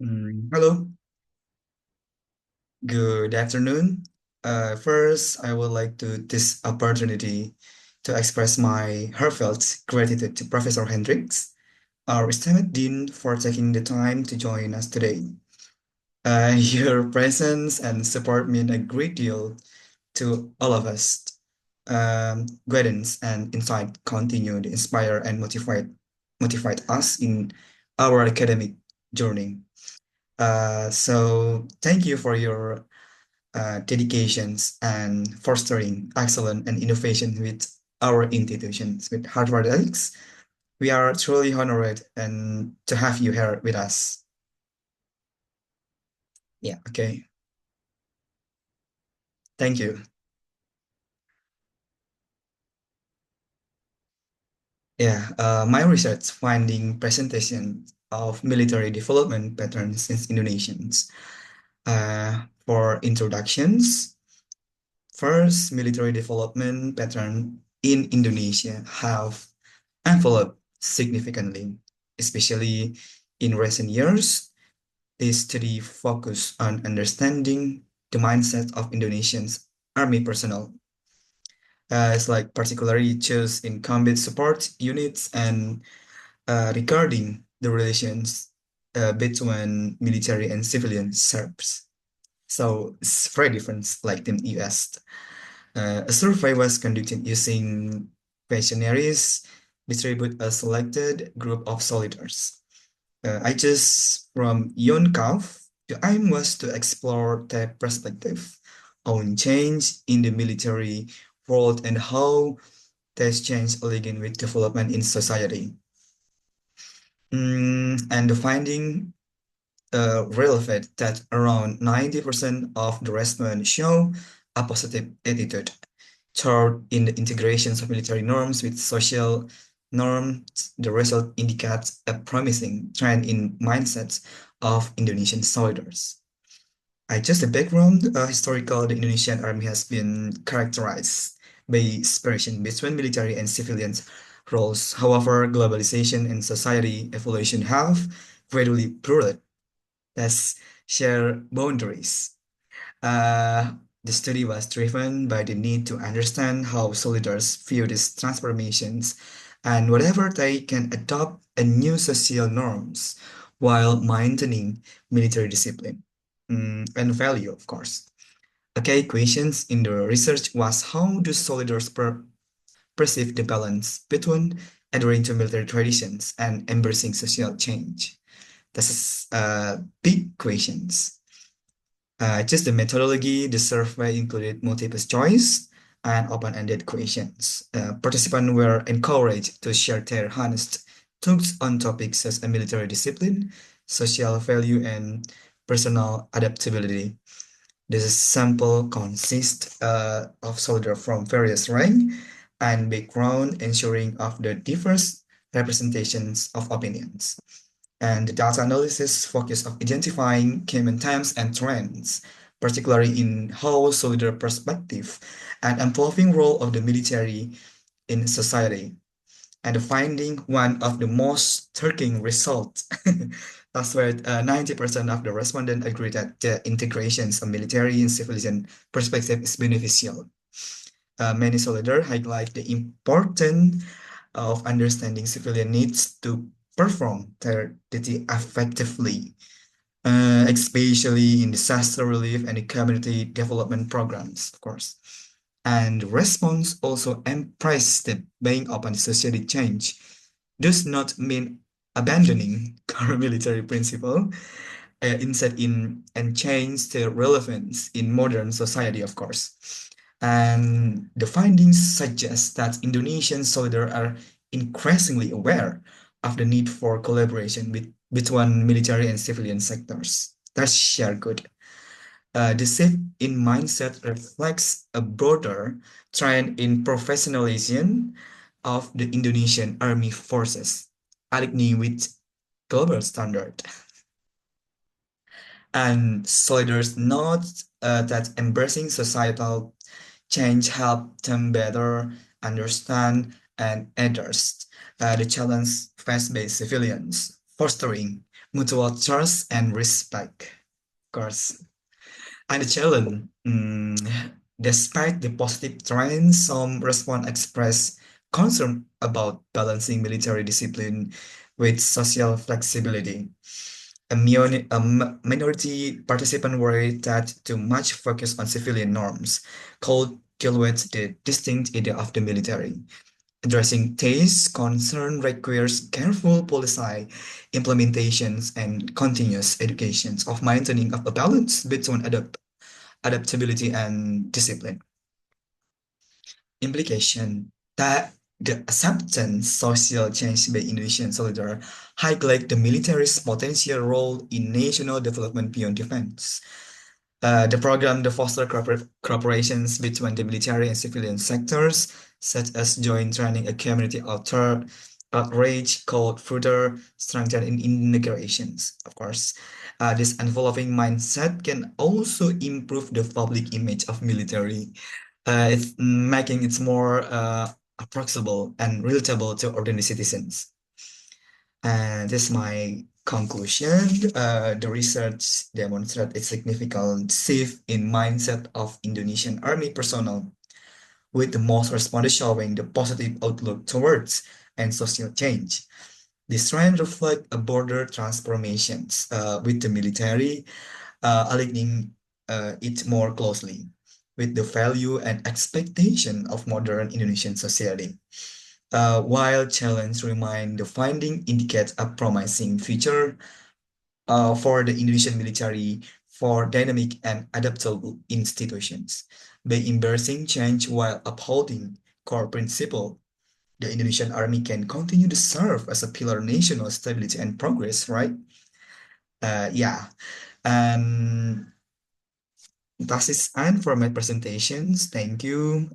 Hello, good afternoon. First, I would like to this opportunity to express my heartfelt gratitude to Professor Hendricks, our esteemed dean, for taking the time to join us today. Your presence and support mean a great deal to all of us. Guidance and insight continue to inspire and motivate us in our academic journey. So thank you for your dedications and fostering excellence and innovation with our institutions, with Harvard Alex. We are truly honored and to have you here with us. Yeah, okay. Thank you. Yeah, my research finding presentation of military development patterns in Indonesians. For introductions, first, military development pattern in Indonesia have enveloped significantly, especially in recent years. This study focused on understanding the mindset of Indonesians army personnel. It's like particularly chose in combat support units and regarding the relations between military and civilian service. So it's very different like in US. A survey was conducted using questionnaires distribute a selected group of soldiers. I just from Yonkov, the aim was to explore their perspective on change in the military world and how this change align with development in society. And the finding relevant that around 90% of the respondents show a positive attitude toward in the integrations of military norms with social norms. The result indicates a promising trend in mindsets of Indonesian soldiers. I just a background historical, the Indonesian army has been characterized by separation between military and civilian roles. However, globalization and society evolution have gradually blurred as shared boundaries. Uh, the study was driven by the need to understand how soldiers view these transformations and whether they can adopt a new social norms while maintaining military discipline and value, of course. Okay, questions in the research was how do soldiers perceive the balance between adhering to military traditions and embracing social change? This is big questions. Just the methodology, the survey included multiple choice and open-ended questions. Participants were encouraged to share their honest thoughts on topics such as military discipline, social value, and personal adaptability. This sample consists of soldiers from various rank and background, ensuring of the diverse representations of opinions. And the data analysis focused on identifying common themes and trends, particularly in how soldier perspective and evolving role of the military in society. And the finding one of the most striking results. That's where 90% of the respondents agree that the integrations of military and civilian perspective is beneficial. Many soldiers highlight the importance of understanding civilian needs to perform their duty effectively, especially in disaster relief and community development programs, of course. And response also embrace that being open to society change does not mean abandoning core military principle, instead in and change their relevance in modern society, of course. And the findings suggest that Indonesian soldiers are increasingly aware of the need for collaboration between military and civilian sectors. That's shared good. The shift in mindset reflects a broader trend in professionalization of the Indonesian army forces, aligning with global standard. And soldiers note that embracing societal change help them better understand and address the challenge faced by civilians. fostering mutual trust and respect. Of course. And the challenge, despite the positive trends, some respond express concern about balancing military discipline with social flexibility. Minority participant worry that too much focus on civilian norms could dilute the distinct idea of the military. Addressing this concern requires careful policy implementations and continuous educations of maintaining of a balance between adaptability and discipline. Implication that the acceptance social change by Indonesian soldier highlight the military's potential role in national development beyond defense. The program to foster cooperations between the military and civilian sectors, such as joint training and community outreach, called further strengthen in integrations, of course. This evolving mindset can also improve the public image of military. It's making it more approachable and relatable to ordinary citizens. And this is my conclusion. The research demonstrates a significant shift in mindset of Indonesian army personnel, with the most respondents showing the positive outlook towards and social change. This trend reflects a border transformations with the military aligning it more closely with the value and expectation of modern Indonesian society. While challenge remain, the finding indicates a promising future for the Indonesian military for dynamic and adaptable institutions. By embracing change while upholding core principle, the Indonesian army can continue to serve as a pillar of national stability and progress, right? Yeah. And that is end for my presentations. Thank you.